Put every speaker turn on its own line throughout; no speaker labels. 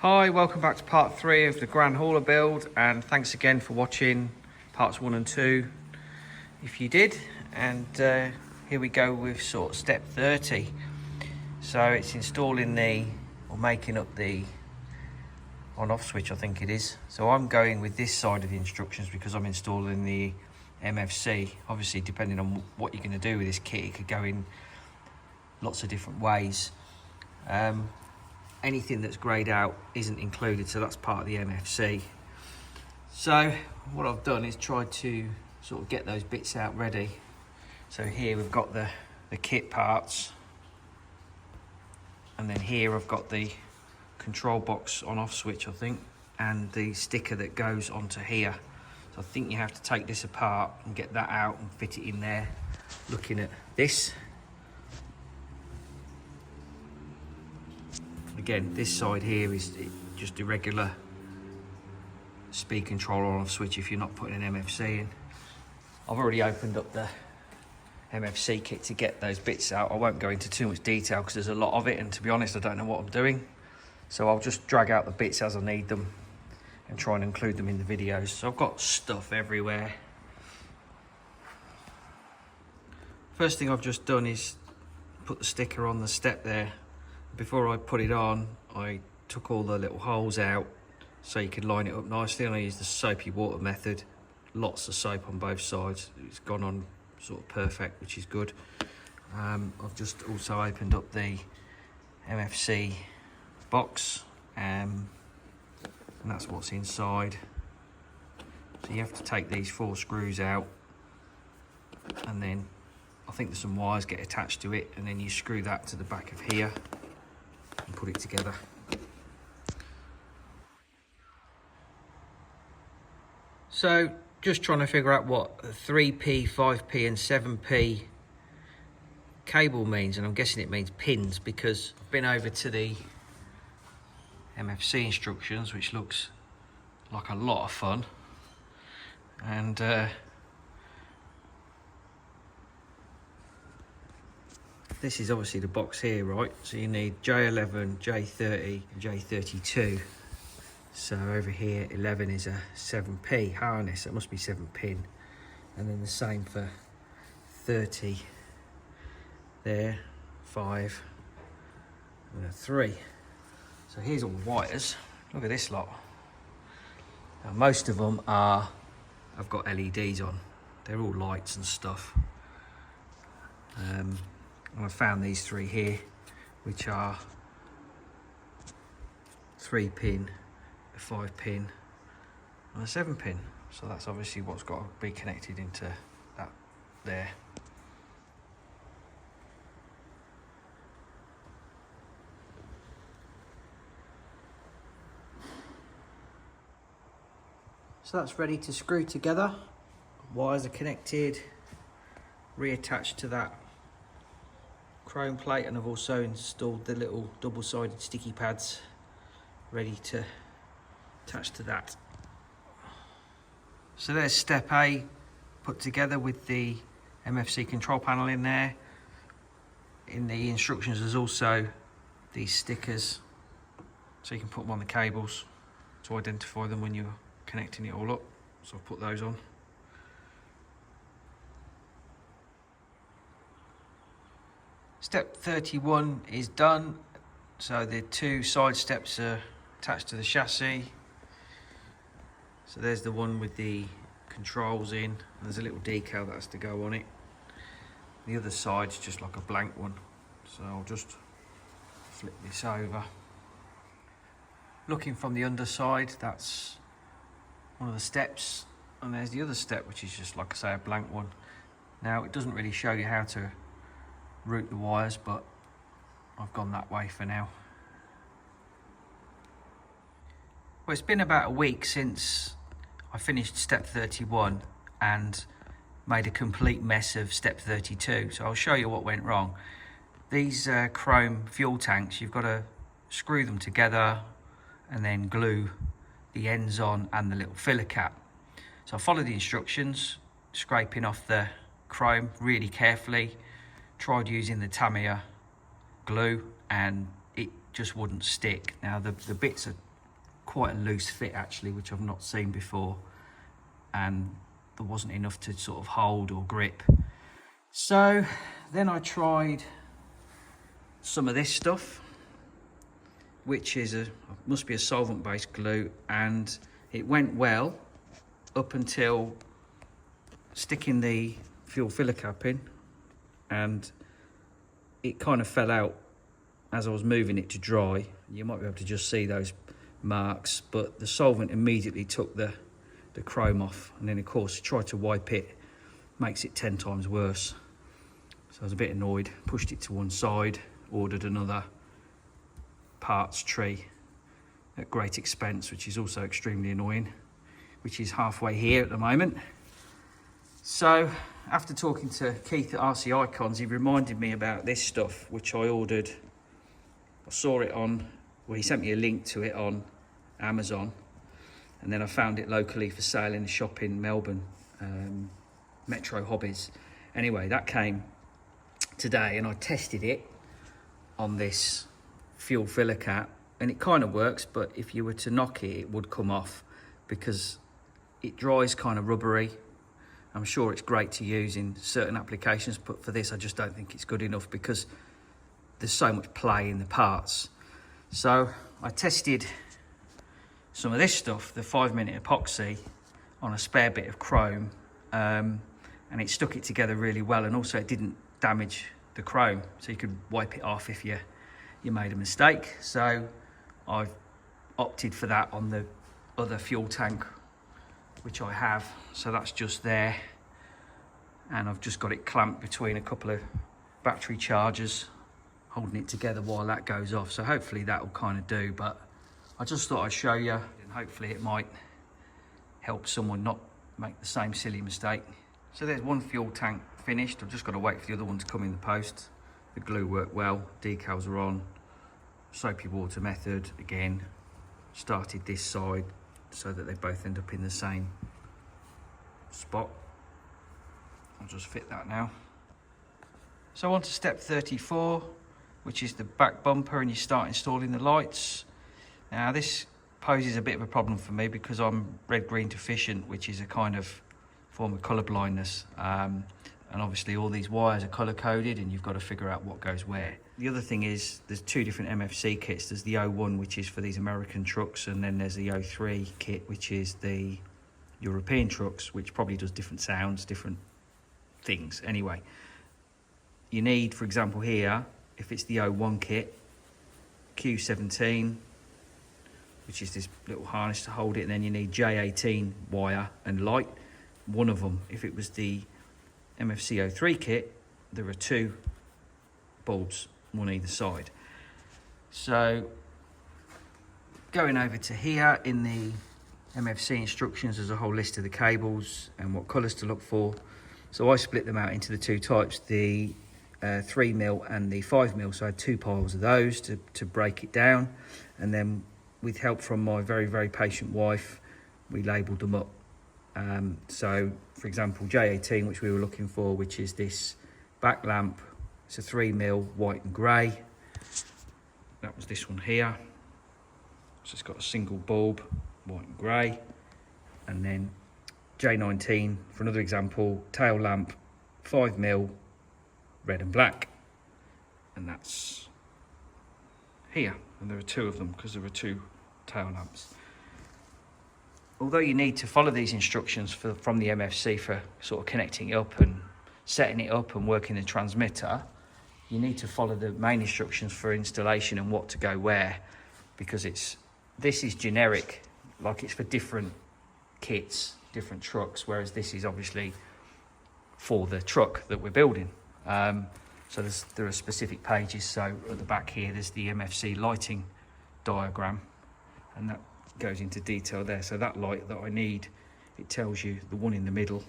Hi, welcome back to part 3 of the Grand Hauler build, and thanks again for watching parts 1 and 2 if you did. And here we go with sort of step 30. So it's installing making up the on-off switch, I think it is. So I'm going with this side of the instructions because I'm installing the MFC. Obviously, depending on what you're going to do with this kit, it could go in lots of different ways. Anything that's greyed out isn't included, so that's part of the MFC. So what I've done is tried to sort of get those bits out ready. So here we've got the kit parts, and then here I've got the control box on-off switch, I think, and the sticker that goes onto here. So I think you have to take this apart and get that out and fit it in there. Looking at this, again, this side here is just a regular speed control on-off switch if you're not putting an MFC in. I've already opened up the MFC kit to get those bits out. I won't go into too much detail because there's a lot of it, and to be honest, I don't know what I'm doing. So I'll just drag out the bits as I need them and try and include them in the videos. So I've got stuff everywhere. First thing I've just done is put the sticker on the step there. Before I put it on, I took all the little holes out so you could line it up nicely, and I used the soapy water method. Lots of soap on both sides. It's gone on sort of perfect, which is good. I've just also opened up the MFC box, and that's what's inside. So you have to take these 4 screws out, and then I think there's some wires get attached to it, and then you screw that to the back of here and put it together. So just trying to figure out what 3p, 5p and 7p cable means, and I'm guessing it means pins because I've been over to the MFC instructions, which looks like a lot of fun, and this is obviously the box here, right? So you need J11, J30 and J32. So over here 11 is a 7p harness, it must be 7 pin, and then the same for 30 there, 5 and a 3. So here's all the wires. Look at this lot. Now most of them have got LEDs on. They're all lights and stuff. And I found these 3 here, which are 3 pin, a 5 pin and a 7 pin. So that's obviously what's got to be connected into that there. So that's ready to screw together. Wires are connected, reattached to that chrome plate, and I've also installed the little double-sided sticky pads ready to attach to that. So there's step A put together with the MFC control panel in there. In the instructions there's also these stickers so you can put them on the cables to identify them when you're connecting it all up. So I've put those on. Step 31 is done. So the 2 side steps are attached to the chassis. So there's the one with the controls in. There's a little decal that has to go on it. The other side's just like a blank one. So I'll just flip this over. Looking from the underside, that's one of the steps, and there's the other step, which is just, like I say, a blank one. Now it doesn't really show you how to route the wires, but I've gone that way for now. Well, it's been about a week since I finished step 31 and made a complete mess of step 32, so I'll show you what went wrong. These chrome fuel tanks, you've got to screw them together and then glue the ends on and the little filler cap. So I followed the instructions, scraping off the chrome really carefully, tried using the Tamiya glue, and it just wouldn't stick. Now the bits are quite a loose fit actually, which I've not seen before, and there wasn't enough to sort of hold or grip. So then I tried some of this stuff, which is must be a solvent based glue, and it went well up until sticking the fuel filler cap in, and it kind of fell out as I was moving it to dry. You might be able to just see those marks, but the solvent immediately took the chrome off, and then of course tried to wipe it, makes it 10 times worse. So I was a bit annoyed, pushed it to one side, ordered another parts tree at great expense, which is also extremely annoying, which is halfway here at the moment. So after talking to Keith at RC Icons, he reminded me about this stuff, which I ordered. I saw it on, well, he sent me a link to it on Amazon, and then I found it locally for sale in a shop in Melbourne, Metro Hobbies. Anyway, that came today, and I tested it on this fuel filler cap, and it kind of works, but if you were to knock it, it would come off because it dries kind of rubbery. I'm sure it's great to use in certain applications, but for this I just don't think it's good enough because there's so much play in the parts. So I tested some of this stuff, the 5-minute epoxy, on a spare bit of chrome, and it stuck it together really well, and also it didn't damage the chrome, so you could wipe it off if you made a mistake. So I've opted for that on the other fuel tank, which I have. So that's just there, and I've just got it clamped between a couple of battery chargers, holding it together while that goes off. So hopefully that will kind of do, but I just thought I'd show you, and hopefully it might help someone not make the same silly mistake. So there's one fuel tank finished. I've just got to wait for the other one to come in the post. The glue worked well, decals are on, soapy water method again. Started this side so that they both end up in the same spot. I'll just fit that now. So on to step 34, which is the back bumper, and you start installing the lights. Now this poses a bit of a problem for me because I'm red-green deficient, which is a kind of form of colour blindness. And obviously all these wires are colour coded, and you've got to figure out what goes where. The other thing is there's two different MFC kits. There's the 01, which is for these American trucks, and then there's the 03 kit, which is the European trucks, which probably does different sounds, different things. Anyway, you need, for example here, if it's the 01 kit, Q17, which is this little harness to hold it, and then you need J18 wire and light, one of them. If it was the MFC 03 kit, there are two bulbs, one either side. So going over to here, in the MFC instructions, there's a whole list of the cables and what colours to look for. So I split them out into the two types, the 3mm and the 5mm. So I had two piles of those to break it down, and then with help from my very, very patient wife, we labelled them up. So for example, J18, which we were looking for, which is this back lamp, it's a 3mm white and grey. That was this one here. So it's got a single bulb, white and grey. And then J19, for another example, tail lamp, 5mm, red and black. And that's here. And there are two of them because there are two tail lamps. Although you need to follow these instructions from the MFC for sort of connecting it up and setting it up and working the transmitter, you need to follow the main instructions for installation and what to go where, because this is generic, like it's for different kits, different trucks, whereas this is obviously for the truck that we're building. So there are specific pages. So at the back here, there's the MFC lighting diagram, and that goes into detail there. So that light that I need, it tells you the one in the middle,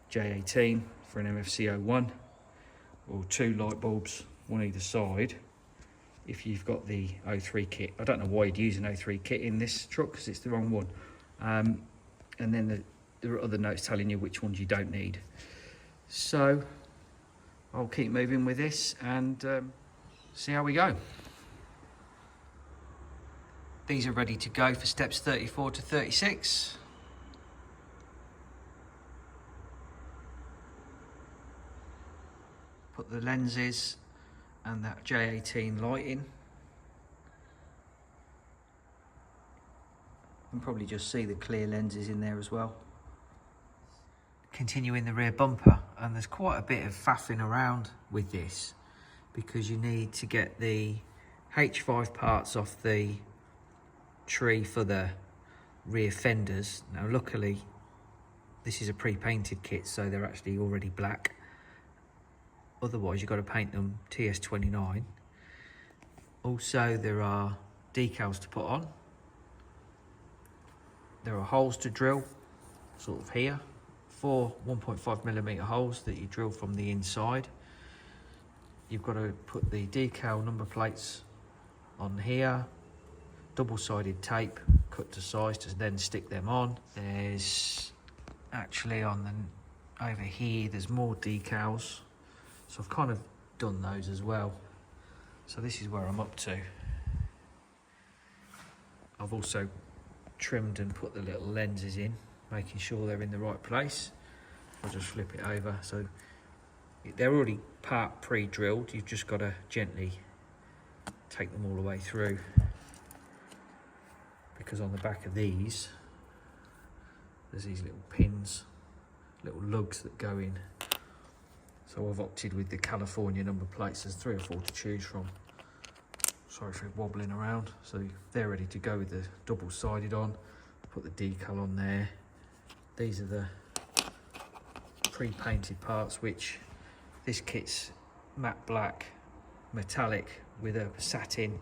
J18 for an MFC 01, or two light bulbs, one either side, if you've got the 03 kit. I don't know why you'd use an 03 kit in this truck because it's the wrong one. And then there are other notes telling you which ones you don't need. So I'll keep moving with this and see how we go. these are ready to go for steps 34 to 36. Put the lenses and that J18 light in. You can probably just see the clear lenses in there as well. Continuing the rear bumper, and there's quite a bit of faffing around with this because you need to get the H5 parts off the tree for the rear fenders. Now luckily this is a pre-painted kit, so they're actually already black. Otherwise you've got to paint them TS29. Also there are decals to put on. There are holes to drill, sort of here. 4 1.5mm holes that you drill from the inside. You've got to put the decal number plates on here, double-sided tape cut to size to then stick them on. There's actually on the over here there's more decals, so I've kind of done those as well. So this is where I'm up to. I've also trimmed and put the little lenses in, making sure they're in the right place. I'll just flip it over. So they're already part pre-drilled. You've just got to gently take them all the way through, because on the back of these there's these little pins, little lugs that go in. So I've opted with the California number plates. There's 3 or 4 to choose from. Sorry for wobbling around. So they're ready to go with the double-sided on. Put the decal on there. These are the pre-painted parts, which this kit's matte black metallic with a satin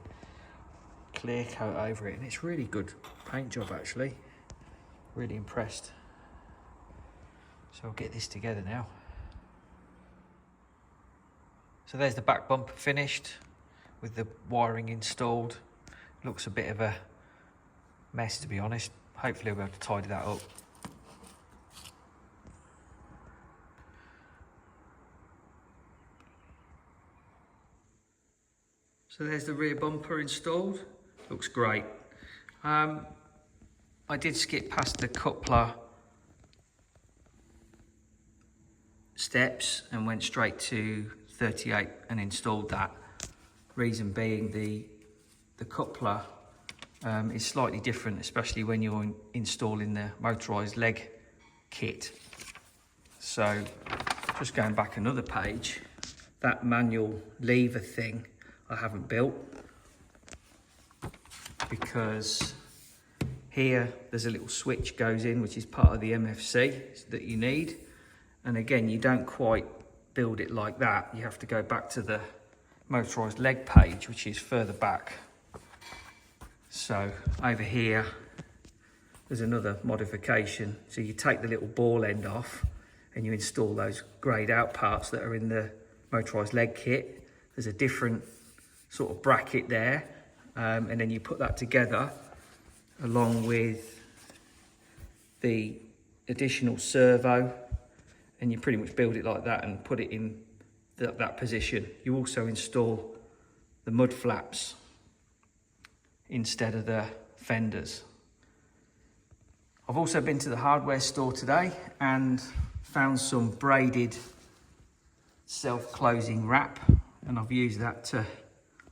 clear coat over it, and it's really good paint job actually. Really impressed. So I'll get this together now. So there's the back bumper finished with the wiring installed. Looks a bit of a mess, to be honest. Hopefully we'll be able to tidy that up. So there's the rear bumper installed. Looks great. I did skip past the coupler steps and went straight to 38 and installed that. Reason being the coupler is slightly different, especially when you're installing the motorised leg kit. So just going back another page, that manual lever thing I haven't built, because here there's a little switch goes in which is part of the MFC that you need, and again you don't quite build it like that. You have to go back to the motorised leg page, which is further back. So over here there's another modification. So you take the little ball end off and you install those greyed out parts that are in the motorised leg kit. There's a different sort of bracket there, and then you put that together along with the additional servo, and you pretty much build it like that and put it in that position. You also install the mud flaps instead of the fenders. I've also been to the hardware store today and found some braided self-closing wrap, and I've used that to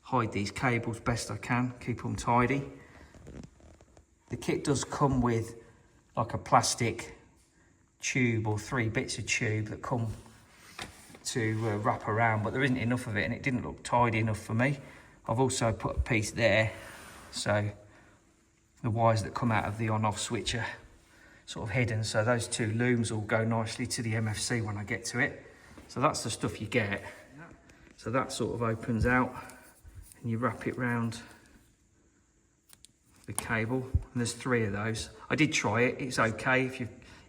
hide these cables best I can, keep them tidy. The kit does come with like a plastic tube or 3 bits of tube that come to wrap around, but there isn't enough of it and it didn't look tidy enough for me. I've also put a piece there, so the wires that come out of the on-off switch are sort of hidden, so those 2 looms will go nicely to the MFC when I get to it. So that's the stuff you get. So that sort of opens out and you wrap it round the cable, and there's 3 of those. I did try it, it's okay if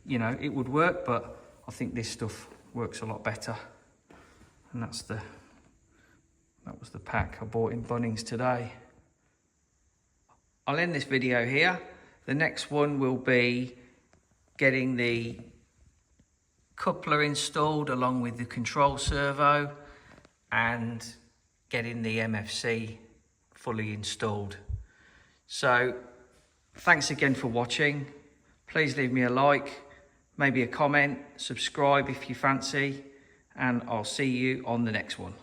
you know, it would work, but I think this stuff works a lot better. And that was the pack I bought in Bunnings today. I'll end this video here. The next one will be getting the coupler installed along with the control servo and getting the MFC fully installed. So thanks again for watching. Please leave me a like, maybe a comment, subscribe if you fancy, and I'll see you on the next one.